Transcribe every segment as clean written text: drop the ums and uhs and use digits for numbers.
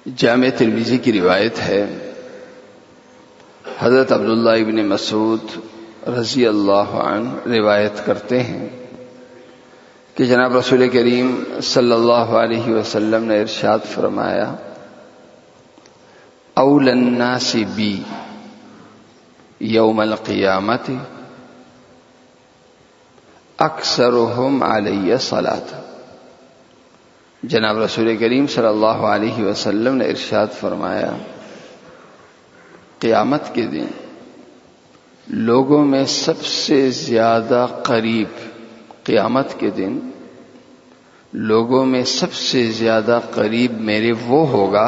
جامع ترمذی کی روایت ہے، حضرت عبداللہ ابن مسعود رضی اللہ عنہ روایت کرتے ہیں کہ جناب رسول کریم صلی اللہ علیہ وسلم نے ارشاد فرمایا، اولی الناس بی یوم القیامت اکثرهم علی صلاۃ۔ جناب رسول کریم صلی اللہ علیہ وسلم نے ارشاد فرمایا، قیامت کے دن لوگوں میں سب سے زیادہ قریب، قیامت کے دن لوگوں میں سب سے زیادہ قریب میرے وہ ہوگا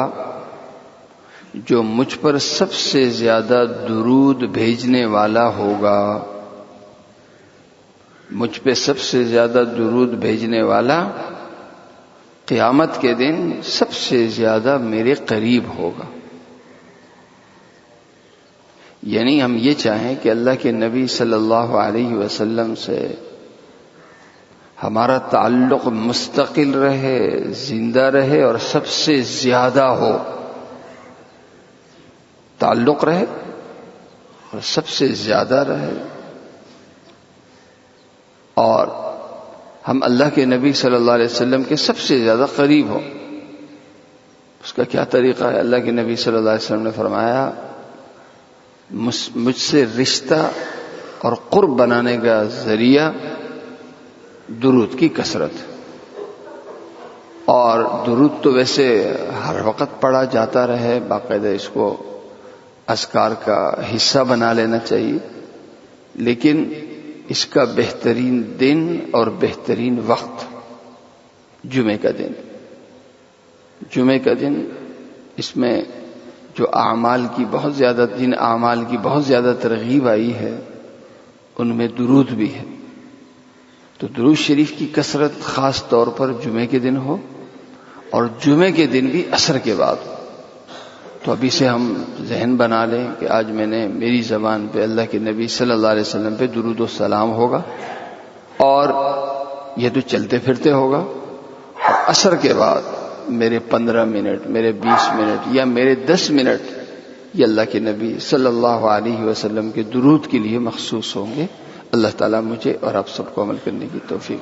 جو مجھ پر سب سے زیادہ درود بھیجنے والا ہوگا، مجھ پہ سب سے زیادہ درود بھیجنے والا قیامت کے دن سب سے زیادہ میرے قریب ہوگا۔ یعنی ہم یہ چاہیں کہ اللہ کے نبی صلی اللہ علیہ وسلم سے ہمارا تعلق مستقل رہے، زندہ رہے اور سب سے زیادہ ہو، تعلق رہے اور سب سے زیادہ رہے، اور ہم اللہ کے نبی صلی اللہ علیہ وسلم کے سب سے زیادہ قریب ہوں۔ اس کا کیا طریقہ ہے؟ اللہ کے نبی صلی اللہ علیہ وسلم نے فرمایا، مجھ سے رشتہ اور قرب بنانے کا ذریعہ درود کی کثرت، اور درود تو ویسے ہر وقت پڑھا جاتا رہے، باقاعدہ اس کو اذکار کا حصہ بنا لینا چاہیے، لیکن اس کا بہترین دن اور بہترین وقت جمعے کا دن، جمعے کا دن، اس میں جو اعمال کی بہت زیادہ، جن اعمال کی بہت زیادہ ترغیب آئی ہے ان میں درود بھی ہے، تو درود شریف کی کثرت خاص طور پر جمعے کے دن ہو، اور جمعے کے دن بھی عصر کے بعد ہو۔ تو ابھی سے ہم ذہن بنا لیں کہ آج میں نے میری زبان پہ اللہ کے نبی صلی اللہ علیہ وسلم پہ درود و سلام ہوگا، اور یہ تو چلتے پھرتے ہوگا، اور عصر کے بعد میرے 15 منٹ، میرے 20 منٹ یا میرے 10 منٹ یہ اللہ کے نبی صلی اللہ علیہ وسلم کے درود کے لیے مخصوص ہوں گے۔ اللہ تعالیٰ مجھے اور آپ سب کو عمل کرنے کی توفیق